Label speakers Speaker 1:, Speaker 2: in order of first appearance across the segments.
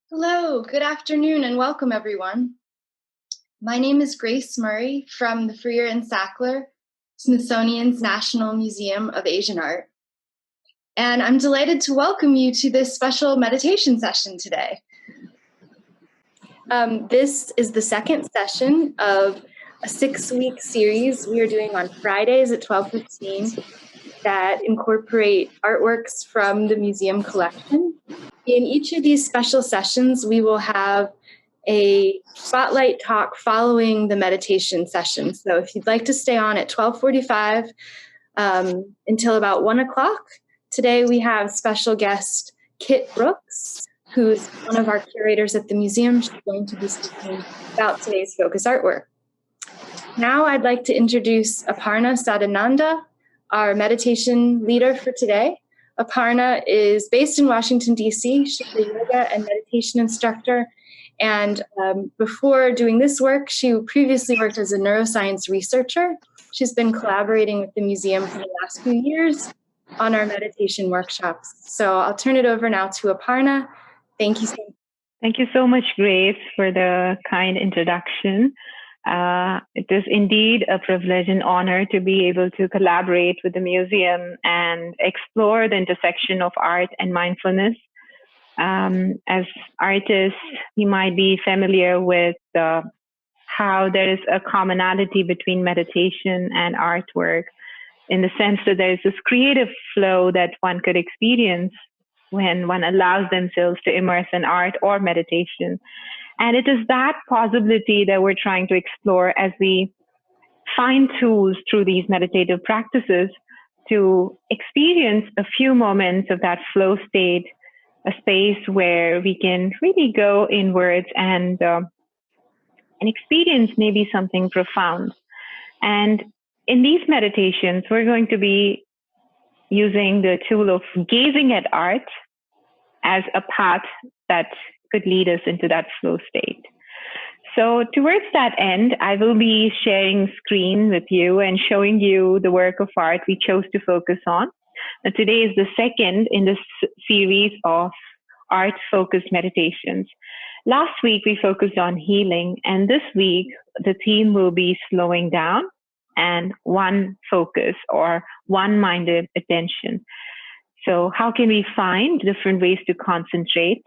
Speaker 1: Hello, good afternoon, and welcome everyone. My name is Grace Murray from the Freer and Sackler Smithsonian's National Museum of Asian Art. And I'm delighted to welcome you to this special meditation session today. This is the second session of a 6-week series we are doing on Fridays at 12:15 that incorporate artworks from the museum collection. In each of these special sessions, we will have a spotlight talk following the meditation session. So if you'd like to stay on at 12:45 until about 1 o'clock, today we have special guest Kit Brooks, who's one of our curators at the museum. She's going to be speaking about today's focus artwork. Now I'd like to introduce Aparna Sadananda, our meditation leader for today. Aparna is based in Washington, D.C. She's a yoga and meditation instructor. And before doing this work, she previously worked as a neuroscience researcher. She's been collaborating with the museum for the last few years on our meditation workshops. So I'll turn it over now to Aparna. Thank you so much.
Speaker 2: Thank you so much, Grace, for the kind introduction. It is indeed a privilege and honor to be able to collaborate with the museum and explore the intersection of art and mindfulness. As artists, you might be familiar with how there is a commonality between meditation and artwork, in the sense that there is this creative flow that one could experience when one allows themselves to immerse in art or meditation. And it is that possibility that we're trying to explore as we find tools through these meditative practices to experience a few moments of that flow state, a space where we can really go inwards and experience maybe something profound. And in these meditations, we're going to be using the tool of gazing at art as a path that could lead us into that flow state. So towards that end, I will be sharing screen with you and showing you the work of art we chose to focus on. Now, today is the second in this series of art-focused meditations. Last week, we focused on healing, and this week, the theme will be slowing down and one focus or one-minded attention. So how can we find different ways to concentrate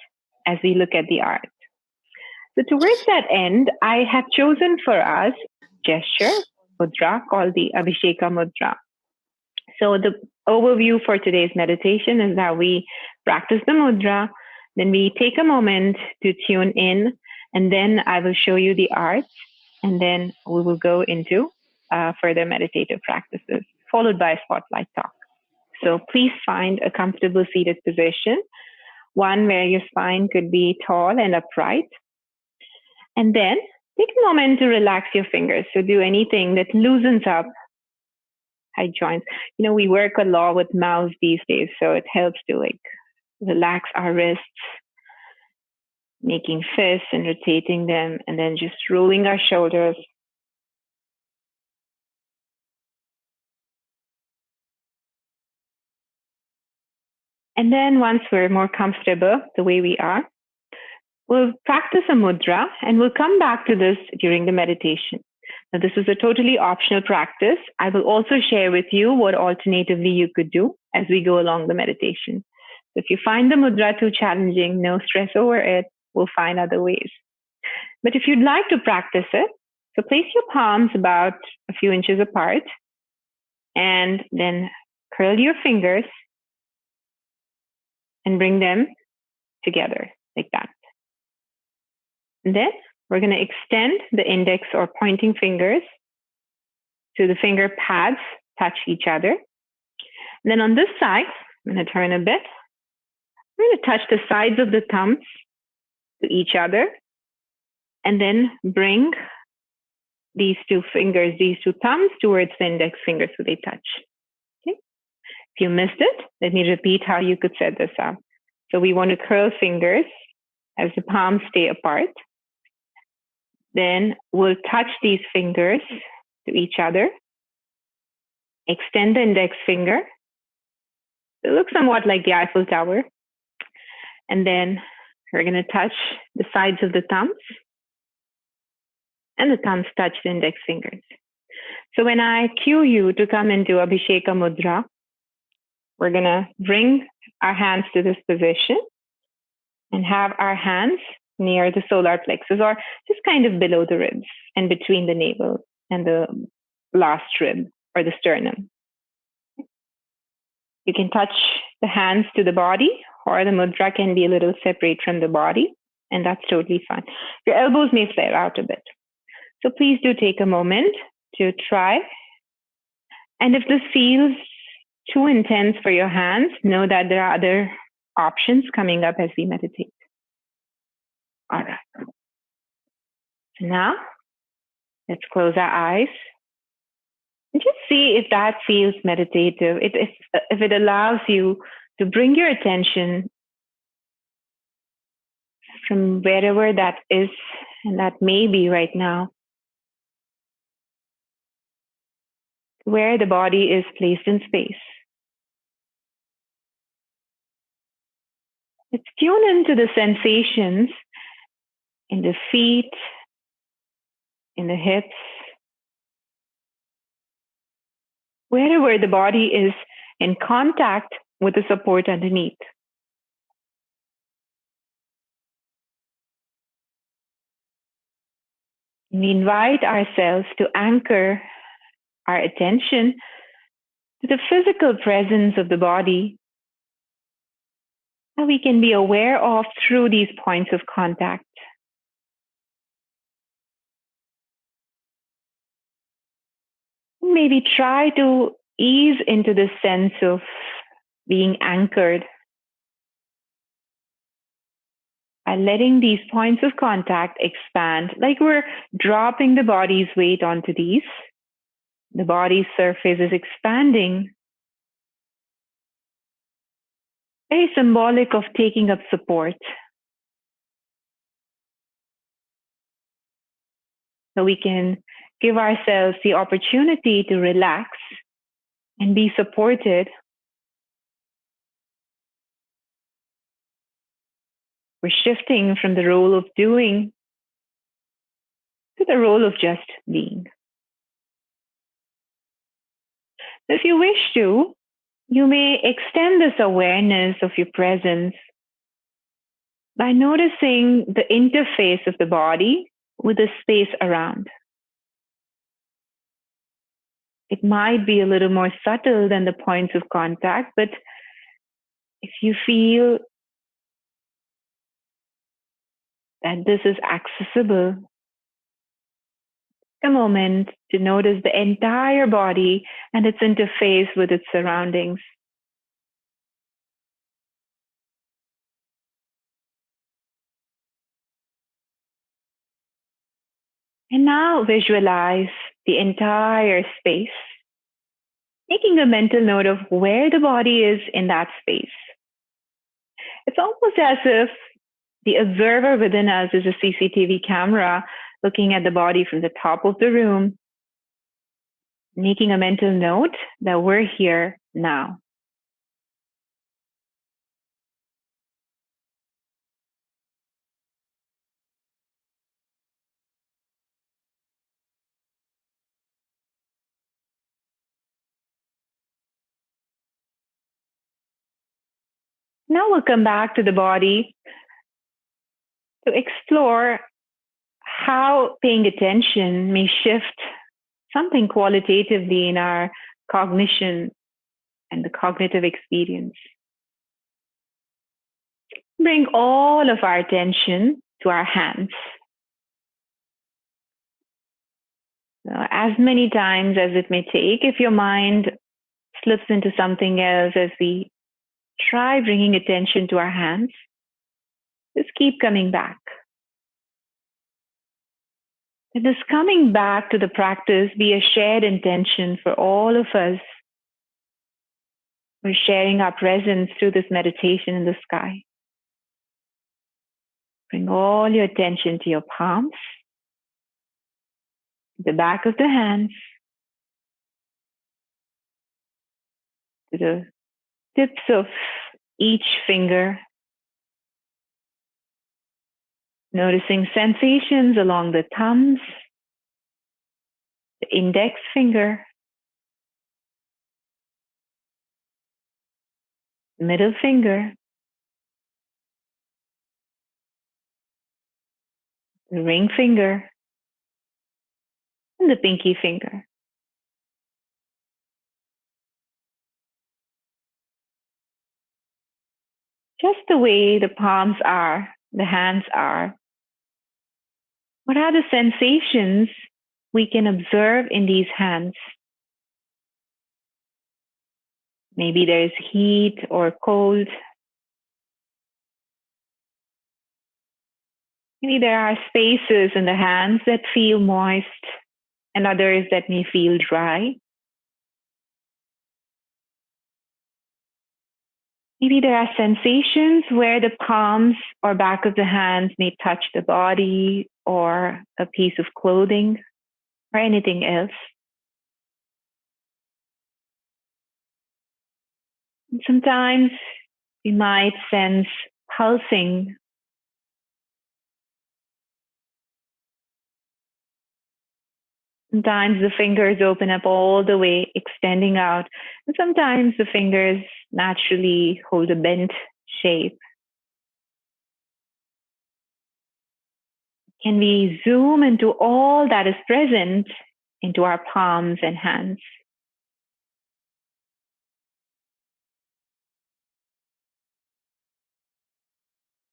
Speaker 2: as we look at the art? So towards that end, I have chosen for us gesture mudra called the Abhisheka mudra. So the overview for today's meditation is that we practice the mudra, then we take a moment to tune in, and then I will show you the art, and then we will go into further meditative practices, followed by a spotlight talk. So please find a comfortable seated position, one where your spine could be tall and upright. And then take a moment to relax your fingers. So do anything that loosens up tight joints. You know, we work a lot with mouse these days, so it helps to relax our wrists, making fists and rotating them, and then just rolling our shoulders. And then once we're more comfortable the way we are, we'll practice a mudra, and we'll come back to this during the meditation. Now, this is a totally optional practice. I will also share with you what alternatively you could do as we go along the meditation. So if you find the mudra too challenging, no stress over it. We'll find other ways. But if you'd like to practice it, so place your palms about a few inches apart, and then curl your fingers and bring them together like that. And then we're going to extend the index or pointing fingers so the finger pads touch each other. And then on this side, I'm going to turn a bit. We're going to touch the sides of the thumbs to each other, and then bring these two fingers, these two thumbs towards the index finger so they touch. Okay. If you missed it, let me repeat how you could set this up. So we want to curl fingers as the palms stay apart. Then we'll touch these fingers to each other. Extend the index finger. It looks somewhat like the Eiffel Tower. And then We're going to touch the sides of the thumbs, and the thumbs touch the index fingers. So when I cue you to come into Abhisheka Mudra, we're going to bring our hands to this position and have our hands near the solar plexus, or just kind of below the ribs and between the navel and the last rib or the sternum. You can touch the hands to the body, or the mudra can be a little separate from the body, and that's totally fine. Your elbows may flare out a bit. So please do take a moment to try. And if this feels too intense for your hands, know that there are other options coming up as we meditate. All right. So now, let's close our eyes and just see if that feels meditative, if it allows you to bring your attention from wherever that is, and that may be right now, where the body is placed in space. Let's tune into the sensations in the feet, in the hips, wherever the body is in contact with the support underneath. We invite ourselves to anchor our attention to the physical presence of the body that we can be aware of through these points of contact. Maybe try to ease into the sense of being anchored by letting these points of contact expand, like we're dropping the body's weight onto these. The body's surface is expanding. Very symbolic of taking up support. So we can give ourselves the opportunity to relax and be supported. We're shifting from the role of doing to the role of just being. If you wish to, you may extend this awareness of your presence by noticing the interface of the body with the space around. It might be a little more subtle than the points of contact, but if you feel that this is accessible, a moment to notice the entire body and its interface with its surroundings. And now visualize the entire space, making a mental note of where the body is in that space. It's almost as if the observer within us is a CCTV camera looking at the body from the top of the room, making a mental note that we're here now. Now we'll come back to the body to explore how paying attention may shift something qualitatively in our cognition and the cognitive experience. Bring all of our attention to our hands. As many times as it may take, if your mind slips into something else as we try bringing attention to our hands, just keep coming back. Let this coming back to the practice be a shared intention for all of us. We're sharing our presence through this meditation in the sky. Bring all your attention to your palms, the back of the hands, to the tips of each finger, Noticing sensations along the thumbs, the index finger, middle finger, the ring finger, and the pinky finger. Just the way the palms are, the hands are. What are the sensations we can observe in these hands? Maybe there's heat or cold. Maybe there are spaces in the hands that feel moist and others that may feel dry. Maybe there are sensations where the palms or back of the hands may touch the body or a piece of clothing or anything else. And sometimes we might sense pulsing. Sometimes the fingers open up all the way, extending out. And sometimes the fingers naturally hold a bent shape. Can we zoom into all that is present into our palms and hands?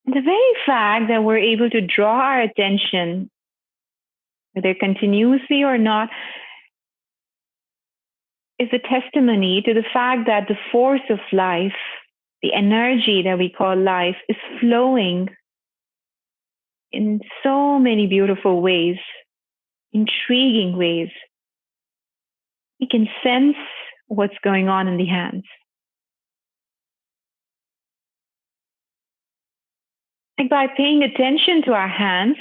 Speaker 2: The very fact that we're able to draw our attention, whether continuously or not, is a testimony to the fact that the force of life, the energy that we call life, is flowing in so many beautiful ways, intriguing ways. We can sense what's going on in the hands. Like by paying attention to our hands,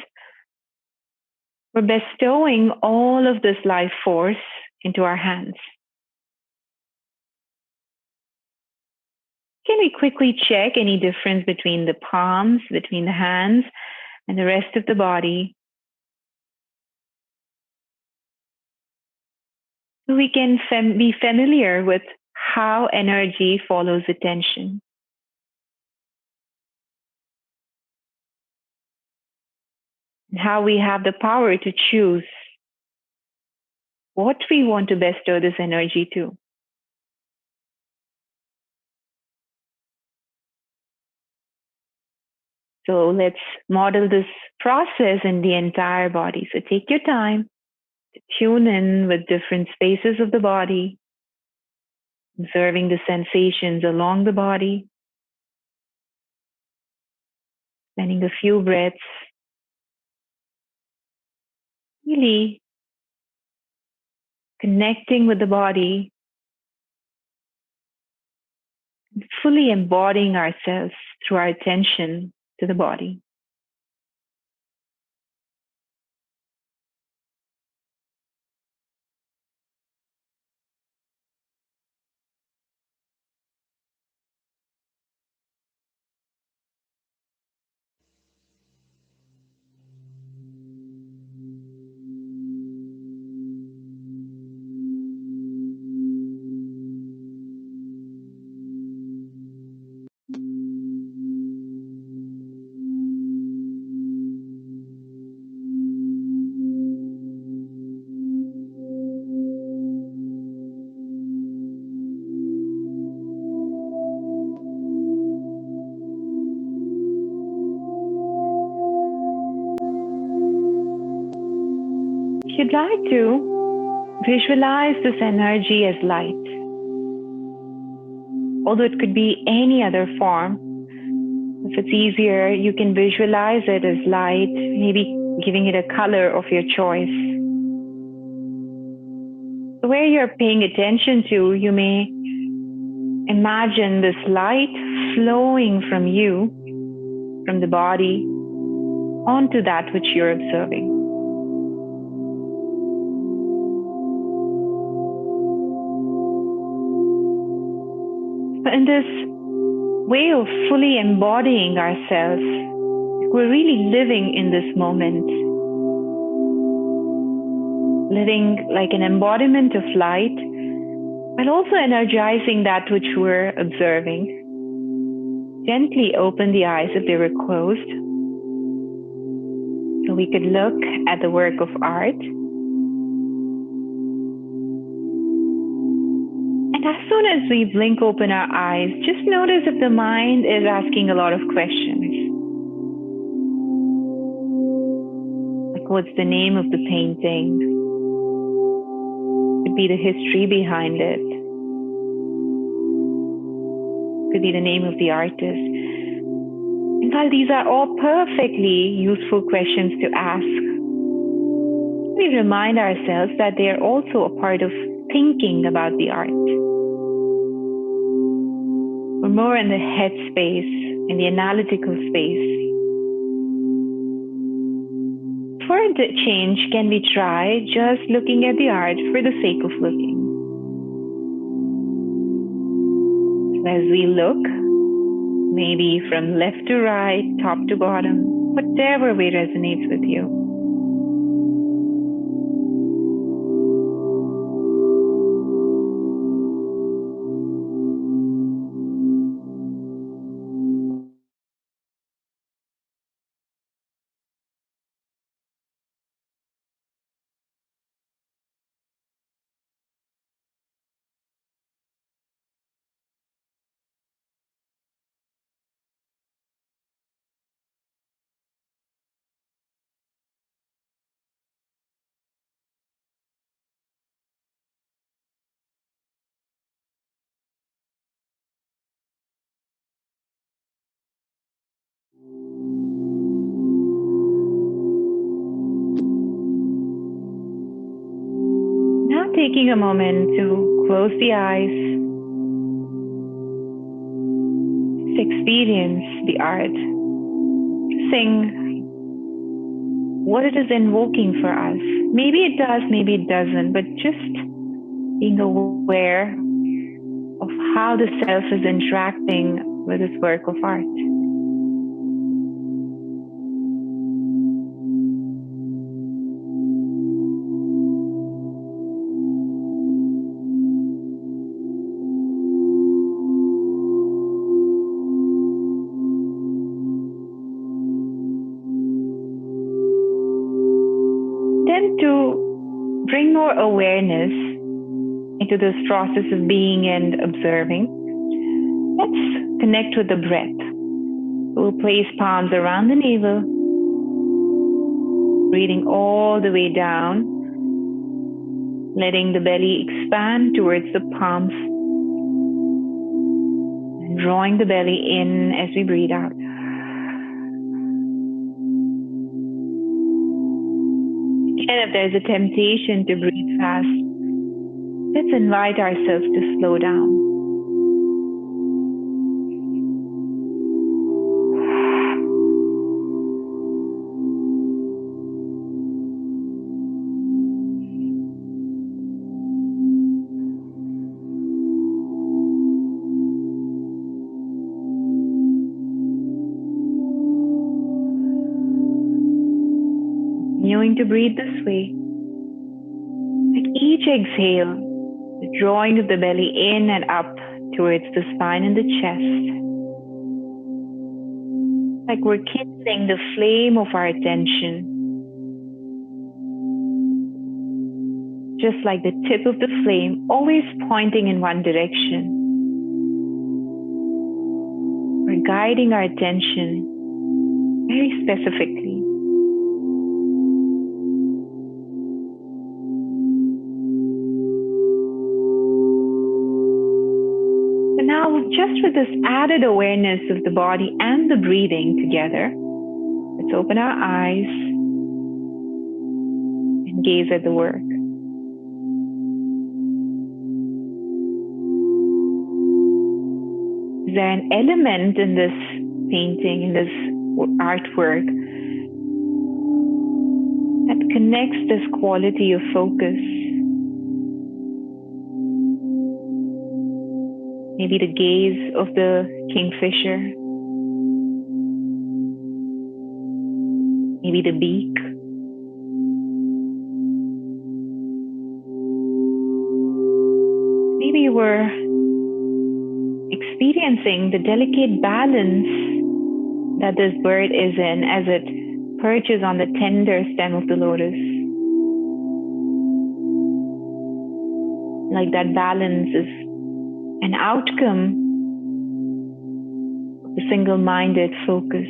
Speaker 2: we're bestowing all of this life force into our hands. Can we quickly check any difference between the palms, between the hands, and the rest of the body? So we can be familiar with how energy follows attention. And how we have the power to choose what we want to bestow this energy to. So let's model this process in the entire body. So take your time to tune in with different spaces of the body, observing the sensations along the body, spending a few breaths, really connecting with the body, and fully embodying ourselves through our attention to the body. If you'd like to, visualize this energy as light. Although it could be any other form. If it's easier, you can visualize it as light, maybe giving it a color of your choice. Where you're paying attention to, you may imagine this light flowing from you, from the body, onto that which you're observing. In this way of fully embodying ourselves, We're really living in this moment, living like an embodiment of light, but also energizing that which we're observing. Gently open the eyes if they were closed, so we could look at the work of art. And as soon as we blink open our eyes, just notice if the mind is asking a lot of questions. Like, what's the name of the painting? Could be the history behind it. Could be the name of the artist. And while these are all perfectly useful questions to ask, we remind ourselves that they are also a part of thinking about the art. We're more in the head space, in the analytical space. For the change, can we try just looking at the art for the sake of looking? So as we look, maybe from left to right, top to bottom, whatever way resonates with you. Now taking a moment to close the eyes, to experience the art, sing what it is invoking for us. Maybe it does, maybe it doesn't, but just being aware of how the self is interacting with this work of art. Then to bring more awareness into this process of being and observing, let's connect with the breath. We'll place palms around the navel, breathing all the way down, letting the belly expand towards the palms, and drawing the belly in as we breathe out. And if there's a temptation to breathe fast, let's invite ourselves to slow down. Continuing to breathe this way. At each exhale, the drawing of the belly in and up towards the spine and the chest. Like we're kindling the flame of our attention. Just like the tip of the flame, always pointing in one direction. We're guiding our attention very specifically. Now, just with this added awareness of the body and the breathing together, let's open our eyes and gaze at the work. Is there an element in this painting, in this artwork, that connects this quality of focus? Maybe the gaze of the kingfisher. maybe the beak. Maybe we're experiencing the delicate balance that this bird is in as it perches on the tender stem of the lotus. Like that balance is an outcome of the single-minded focus.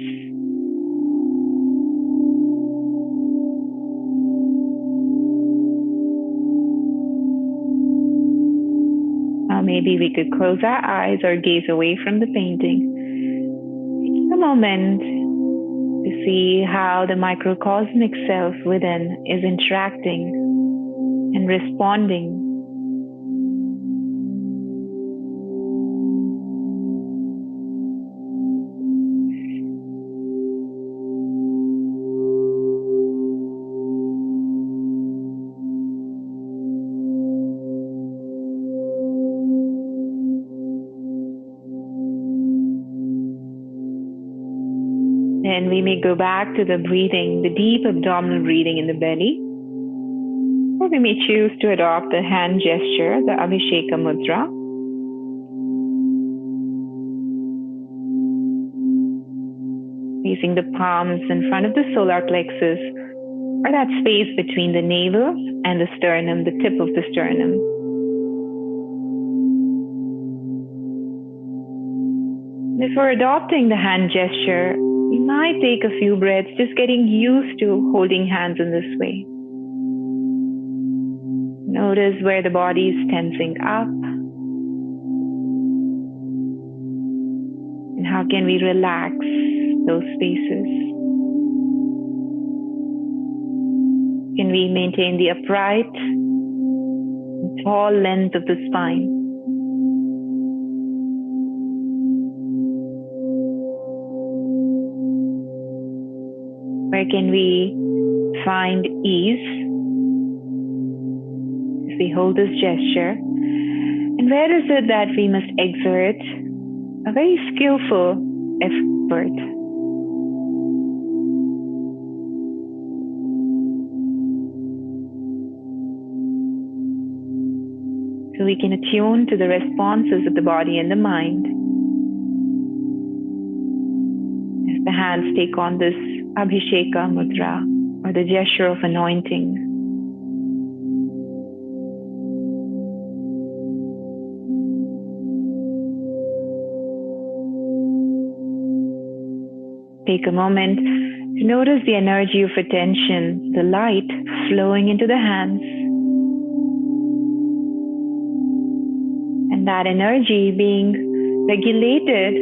Speaker 2: Now maybe we could close our eyes or gaze away from the painting. Take a moment to see how the microcosmic self within is interacting and responding. Then we may go back to the breathing, the deep abdominal breathing in the belly. Or we may choose to adopt the hand gesture, the Abhisheka Mudra. Placing the palms in front of the solar plexus, or that space between the navel and the sternum, the tip of the sternum. If we're adopting the hand gesture, we might take a few breaths just getting used to holding hands in this way. Notice where the body is tensing up. And how can we relax those spaces? Can we maintain the upright, tall length of the spine? Where can we find ease as we hold this gesture? And where is it that we must exert a very skillful effort? So we can attune to the responses of the body and the mind as the hands take on this Abhisheka Mudra, or the gesture of anointing. Take a moment to notice the energy of attention, the light flowing into the hands, and that energy being regulated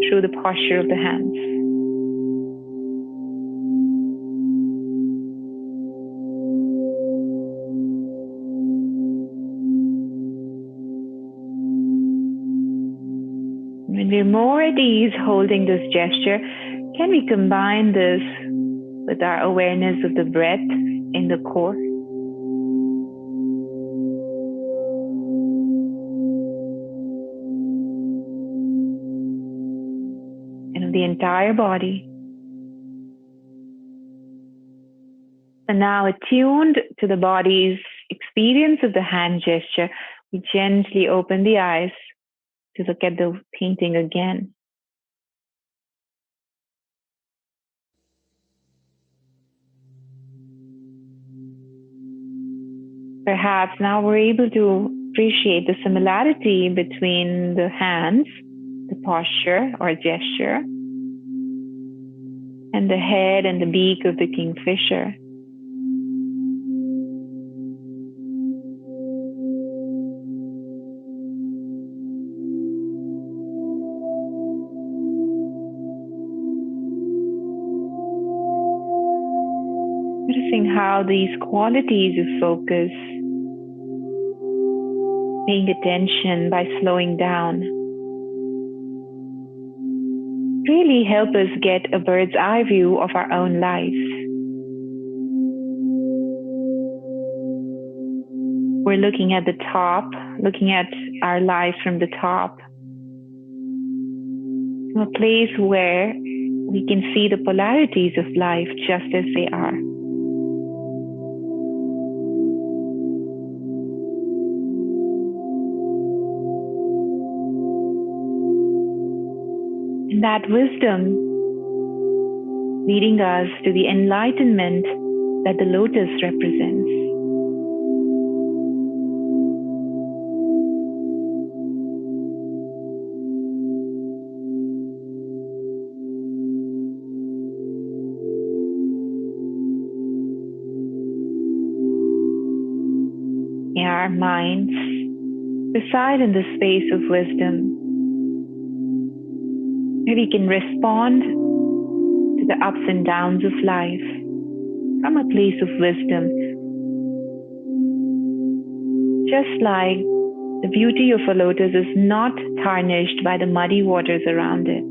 Speaker 2: through the posture of the hands. When we're more at ease holding this gesture, can we combine this with our awareness of the breath in the core? And of the entire body. And now attuned to the body's experience of the hand gesture, we gently open the eyes to look at the painting again. Perhaps now we're able to appreciate the similarity between the hands, the posture or gesture, and the head and the beak of the Kingfisher. Noticing how these qualities of focus, paying attention by slowing down, really help us get a bird's eye view of our own lives. We're looking at the top, looking at our lives from the top, from a place where we can see the polarities of life just as they are. And that wisdom leading us to the enlightenment that the lotus represents. May our minds reside in the space of wisdom, where we can respond to the ups and downs of life from a place of wisdom. Just like the beauty of a lotus is not tarnished by the muddy waters around it.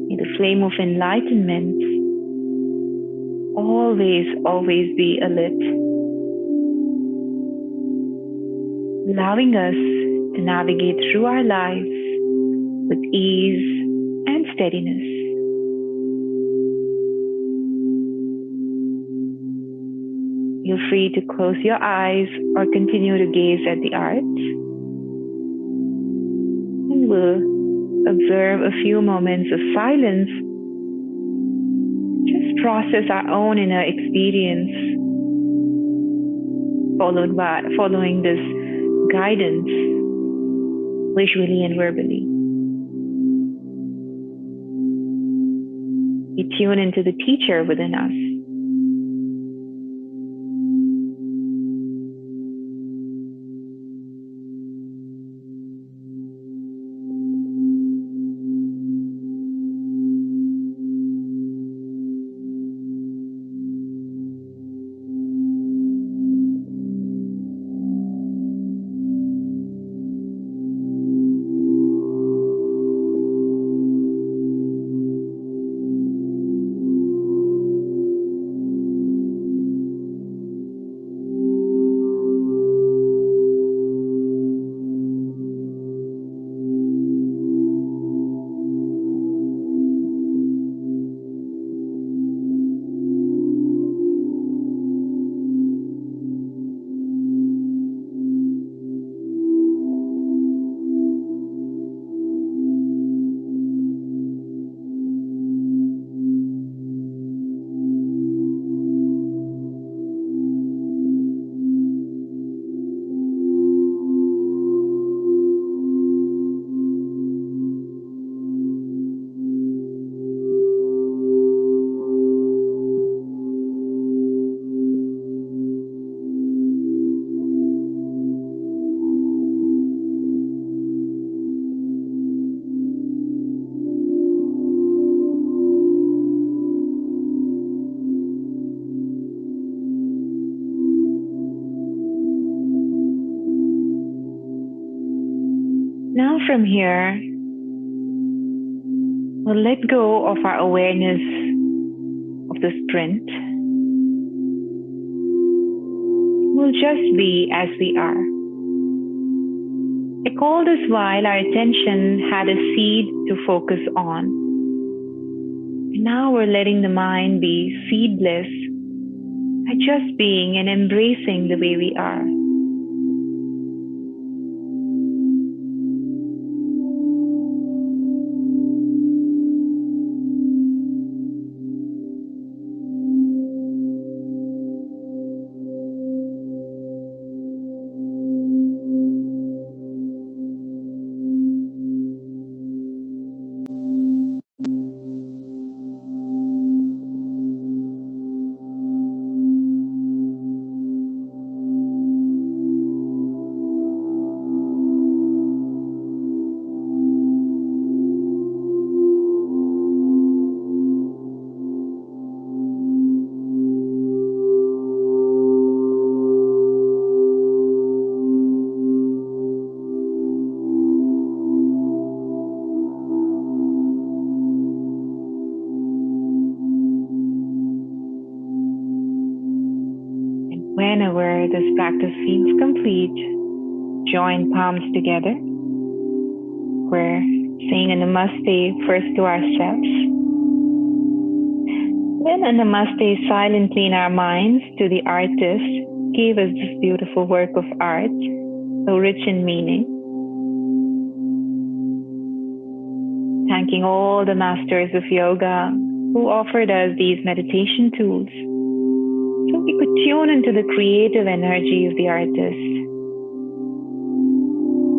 Speaker 2: May the flame of enlightenment always be alit, allowing us to navigate through our lives with ease and steadiness. Feel free to close your eyes or continue to gaze at the art. And we'll observe a few moments of silence. Just process our own inner experience, following this guidance, visually and verbally. We tune into the teacher within us. Now from here, we'll let go of our awareness of the sprint. We'll just be as we are. Like all this while, our attention had a seed to focus on. And now we're letting the mind be seedless by just being and embracing the way we are. Whenever this practice feels complete, join palms together where saying a namaste first to ourselves. Then a namaste silently in our minds to the artist who gave us this beautiful work of art, so rich in meaning. Thanking all the masters of yoga who offered us these meditation tools so we could tune into the creative energy of the artist.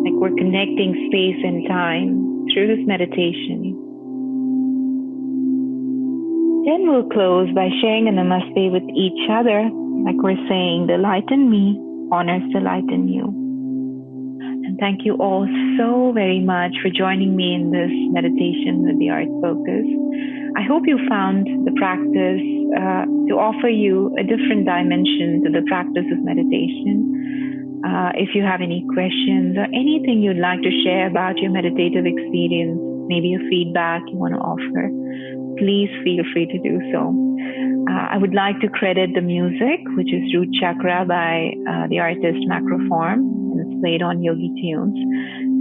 Speaker 2: Like we're connecting space and time through this meditation. Then we'll close by sharing a namaste with each other, like we're saying, the light in me honors the light in you. And thank you all so very much for joining me in this meditation with the art focus. I hope you found the practice to offer you a different dimension to the practice of meditation. If you have any questions or anything you'd like to share about your meditative experience, maybe a feedback you want to offer, please feel free to do so. I would like to credit the music, which is Root Chakra by the artist Macroform, and it's played on Yogi Tunes.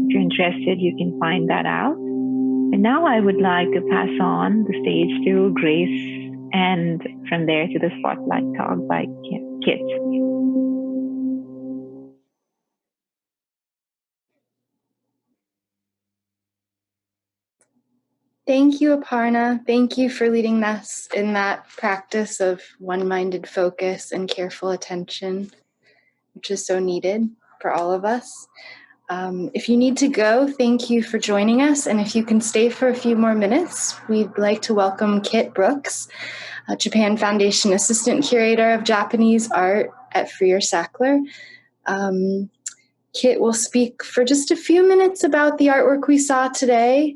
Speaker 2: If you're interested, you can find that out. And now I would like to pass on the stage to Grace, and from there to the Spotlight Talk by Kit.
Speaker 1: Thank you, Aparna. Thank you for leading us in that practice of one-minded focus and careful attention, which is so needed for all of us. If you need to go, thank you for joining us. And if you can stay for a few more minutes, we'd like to welcome Kit Brooks, Japan Foundation Assistant Curator of Japanese Art at Freer Sackler. Kit will speak for just a few minutes about the artwork we saw today.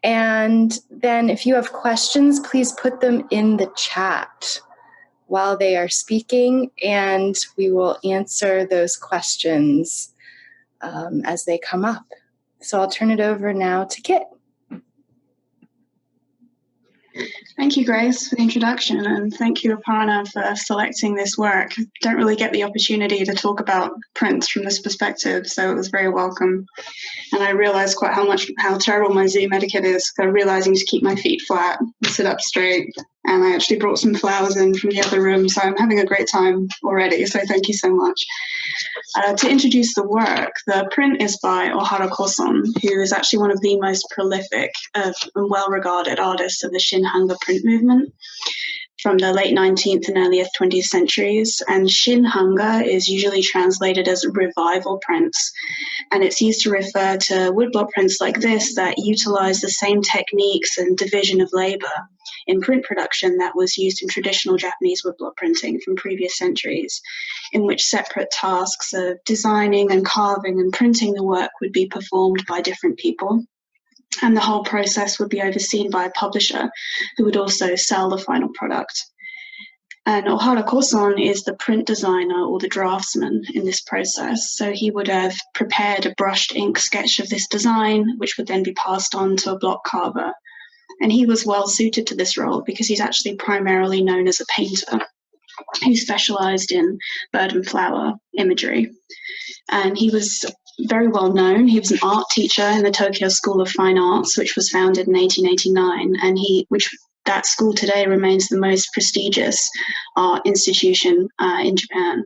Speaker 1: And then if you have questions, please put them in the chat while they are speaking, and we will answer those questions as they come up. So I'll turn it over now to Kit.
Speaker 3: Thank you, Grace, for the introduction, and thank you, Aparna, for selecting this work. I don't really get the opportunity to talk about prints from this perspective, so it was very welcome. And I realized quite how terrible my Zoom etiquette is, so realizing to keep my feet flat and sit up straight. And I actually brought some flowers in from the other room, so I'm having a great time already, so thank you so much. To introduce the work, the print is by Ohara Koson, who is actually one of the most prolific and well-regarded artists of the Shin-Hanga print movement from the late 19th and early 20th centuries. And Shin-Hanga is usually translated as revival prints, and it's used to refer to woodblock prints like this that utilize the same techniques and division of labor in print production that was used in traditional Japanese woodblock printing from previous centuries, in which separate tasks of designing and carving and printing the work would be performed by different people. And the whole process would be overseen by a publisher who would also sell the final product. And Ohara Koson is the print designer or the draftsman in this process. So he would have prepared a brushed ink sketch of this design, which would then be passed on to a block carver. And he was well suited to this role because he's actually primarily known as a painter who specialized in bird and flower imagery. And he was very well known. He was an art teacher in the Tokyo School of Fine Arts, which was founded in 1889, and that school today remains the most prestigious art institution in Japan.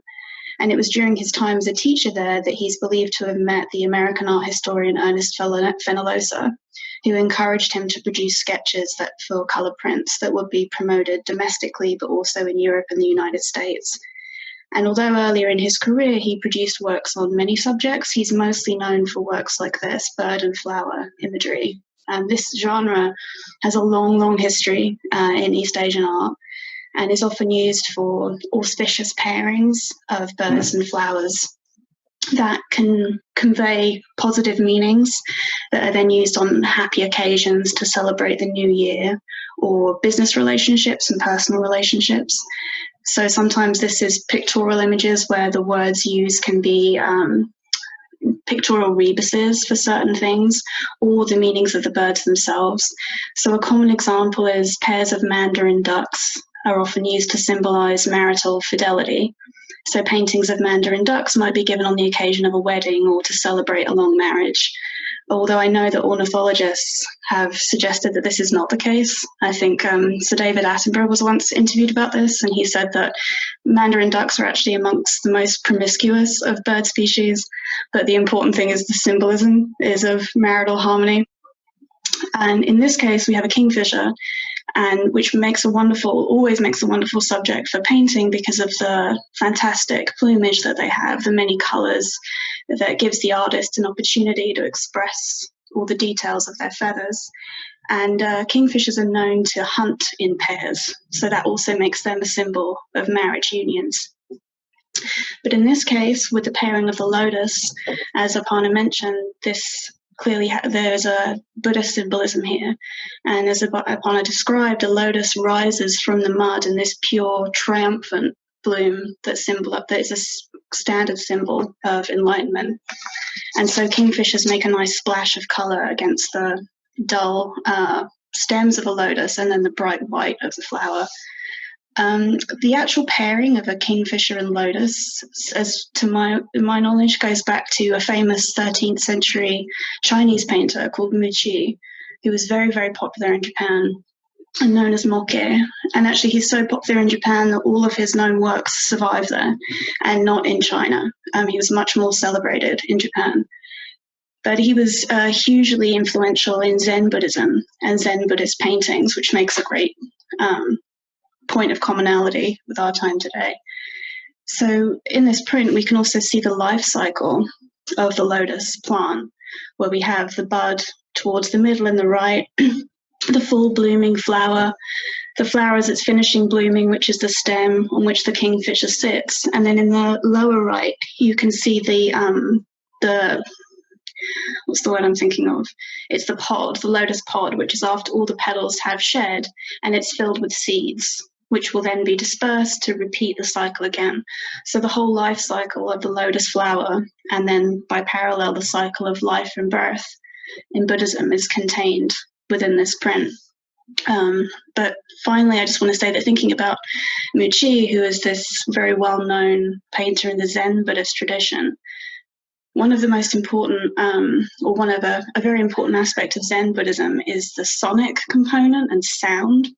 Speaker 3: And it was during his time as a teacher there that he's believed to have met the American art historian Ernest Fenollosa, who encouraged him to produce sketches for color prints that would be promoted domestically, but also in Europe and the United States. And although earlier in his career he produced works on many subjects, he's mostly known for works like this, bird and flower imagery. And this genre has a long, long history in East Asian art and is often used for auspicious pairings of birds and flowers that can convey positive meanings that are then used on happy occasions to celebrate the new year, or business relationships and personal relationships. So sometimes this is pictorial images where the words used can be pictorial rebuses for certain things, or the meanings of the birds themselves. So a common example is pairs of mandarin ducks are often used to symbolize marital fidelity. So paintings of mandarin ducks might be given on the occasion of a wedding or to celebrate a long marriage. although I know that ornithologists have suggested that this is not the case. I think Sir David Attenborough was once interviewed about this, and he said that mandarin ducks are actually amongst the most promiscuous of bird species, but the important thing is the symbolism is of marital harmony. And in this case, we have a kingfisher, and which always makes a wonderful subject for painting because of the fantastic plumage that they have, the many colours that gives the artist an opportunity to express all the details of their feathers. And kingfishers are known to hunt in pairs, so that also makes them a symbol of marriage unions. But in this case, with the pairing of the lotus, as Aparna mentioned, this clearly there's a Buddhist symbolism here. And as Aparna described, a lotus rises from the mud in this pure, triumphant bloom that is a standard symbol of enlightenment. And so kingfishers make a nice splash of colour against the dull stems of a lotus and then the bright white of the flower. The actual pairing of a kingfisher and lotus, as to my knowledge, goes back to a famous 13th century Chinese painter called Mu Qi, who was very, very popular in Japan and known as Moke. And actually he's so popular in Japan that all of his known works survive there and not in China. He was much more celebrated in Japan. But he was hugely influential in Zen Buddhism and Zen Buddhist paintings, which makes a great point of commonality with our time today. So in this print, we can also see the life cycle of the lotus plant, where we have the bud towards the middle and the right, the full blooming flower, the flower as it's finishing blooming, which is the stem on which the kingfisher sits. And then in the lower right, you can see the what's the word I'm thinking of? It's the pod, the lotus pod, which is after all the petals have shed, and it's filled with seeds, which will then be dispersed to repeat the cycle again. So the whole life cycle of the lotus flower, and then by parallel, the cycle of life and birth in Buddhism is contained within this print. But finally, I just want to say that thinking about Mu Qi, who is this very well-known painter in the Zen Buddhist tradition, one of the most important, or one of a very important aspect of Zen Buddhism is the sonic component and sound,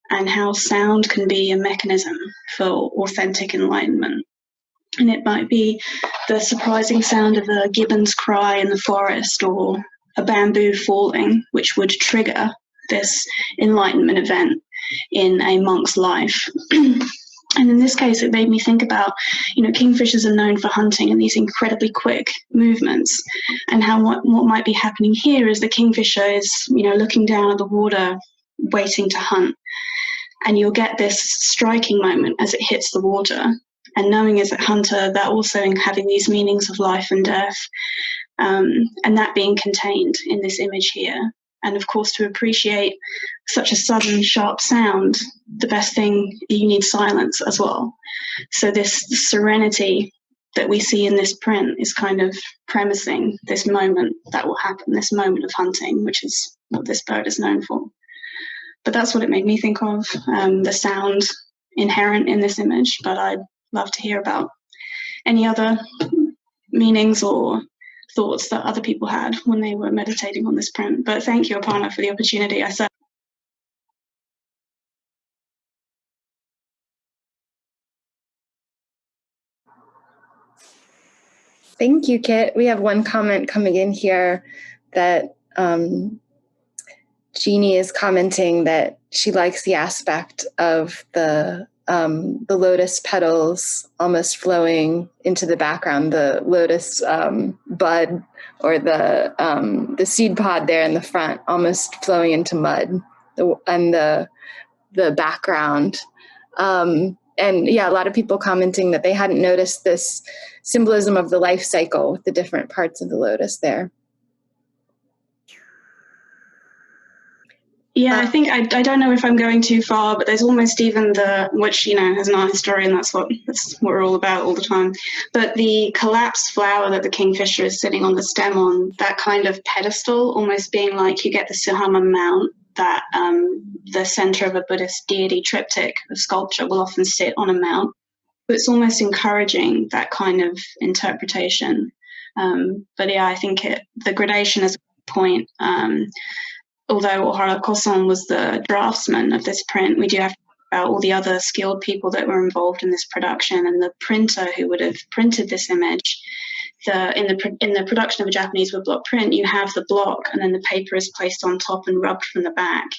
Speaker 3: and how sound can be a mechanism for authentic enlightenment. And it might be the surprising sound of a gibbon's cry in the forest or a bamboo falling, which would trigger this enlightenment event in a monk's life. And in this case, it made me think about, kingfishers are known for hunting in these incredibly quick movements, and how what might be happening here is the kingfisher is, looking down at the water, waiting to hunt. And you'll get this striking moment as it hits the water. And knowing as a hunter, that also having these meanings of life and death, and that being contained in this image here. And of course, to appreciate such a sudden, sharp sound, the best thing, you need silence as well. So this serenity that we see in this print is kind of premising this moment that will happen, this moment of hunting, which is what this bird is known for. But that's what it made me think of, the sound inherent in this image. But I'd love to hear about any other meanings or thoughts that other people had when they were meditating on this print. But thank you, Aparna, for the opportunity.
Speaker 1: Thank you, Kit. We have one comment coming in here that Jeannie is commenting that she likes the aspect of the lotus petals almost flowing into the background, the lotus bud or the seed pod there in the front, almost flowing into mud, and the background. And yeah, a lot of people commenting that they hadn't noticed this symbolism of the life cycle with the different parts of the lotus there.
Speaker 3: Yeah, I think I don't know if I'm going too far, but there's almost even which, as an art historian, that's what we're all about all the time. But the collapsed flower that the kingfisher is sitting on the stem on, that kind of pedestal, almost being like you get the Suhama mount, that the center of a Buddhist deity triptych of sculpture will often sit on a mount. But it's almost encouraging that kind of interpretation But yeah, I think the gradation is a point. Although Ohara Koson was the draftsman of this print, we do have to talk about all the other skilled people that were involved in this production and the printer who would have printed this image. In the production of a Japanese woodblock print, you have the block and then the paper is placed on top and rubbed from the back.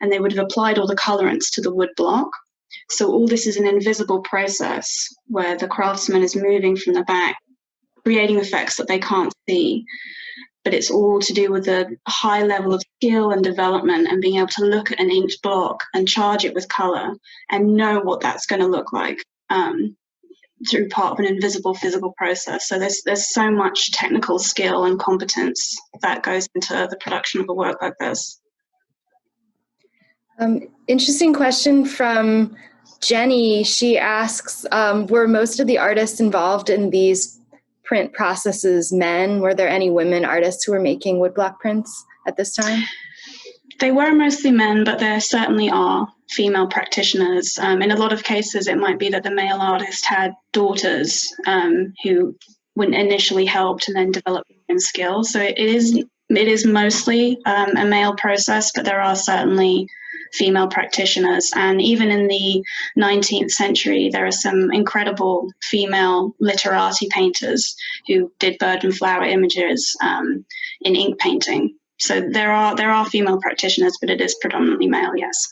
Speaker 3: And they would have applied all the colorants to the wood block. So all this is an invisible process where the craftsman is moving from the back, creating effects that they can't see. But it's all to do with a high level of skill and development and being able to look at an inked block and charge it with color and know what that's going to look like through part of an invisible physical process. So there's so much technical skill and competence that goes into the production of a work like this.
Speaker 1: Interesting question from Jenny. She asks, were most of the artists involved in these print processes men? Were there any women artists who were making woodblock prints at this time?
Speaker 3: They were mostly men, but there certainly are female practitioners. In a lot of cases, it might be that the male artist had daughters who initially helped and then developed their own skill. So it is mostly a male process, but there are certainly female practitioners. And even in the 19th century, there are some incredible female literati painters who did bird and flower images in ink painting. So there are female practitioners, but it is predominantly male, yes.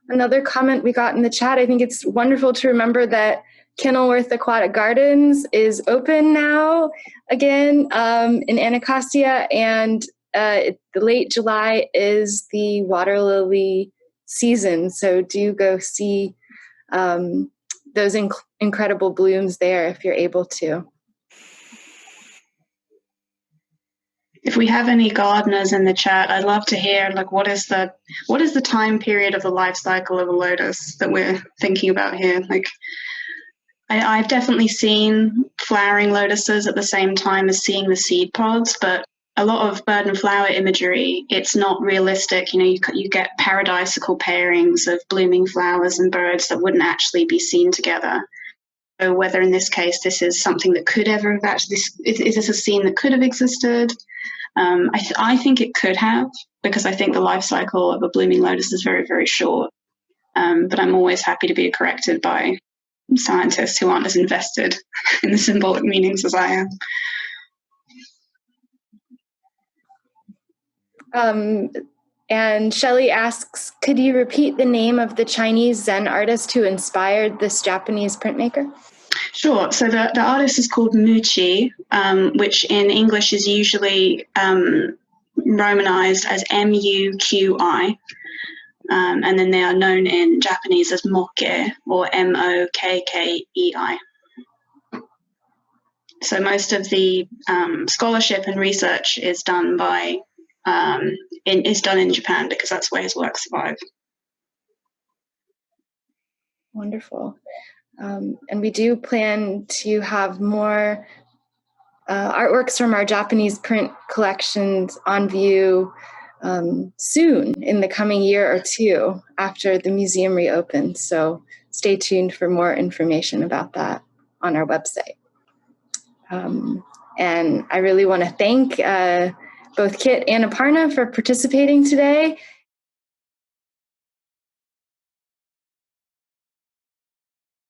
Speaker 1: Another comment we got in the chat, I think it's wonderful to remember that Kenilworth Aquatic Gardens is open now again in Anacostia, and the late July is the water lily season. So do go see those incredible blooms there if you're able to.
Speaker 3: If we have any gardeners in the chat, I'd love to hear what is the time period of the life cycle of a lotus that we're thinking about here? I've definitely seen flowering lotuses at the same time as seeing the seed pods, but a lot of bird and flower imagery, it's not realistic. You get paradisical pairings of blooming flowers and birds that wouldn't actually be seen together. So whether in this case this is something that could ever have actually, is this a scene that could have existed? I think it could have, because I think the life cycle of a blooming lotus is very, very short. But I'm always happy to be corrected by scientists who aren't as invested in the symbolic meanings as I am.
Speaker 1: And Shelley asks, could you repeat the name of the Chinese Zen artist who inspired this Japanese printmaker?
Speaker 3: Sure. So the artist is called Muqi, which in English is usually romanized as Muqi. And then they are known in Japanese as Mokke, or Mokkei. So most of the scholarship and research is done in Japan, because that's where his work survive.
Speaker 1: Wonderful. And we do plan to have more artworks from our Japanese print collections on view soon, in the coming year or two after the museum reopens. So stay tuned for more information about that on our website. And I really want to thank both Kit and Aparna for participating today.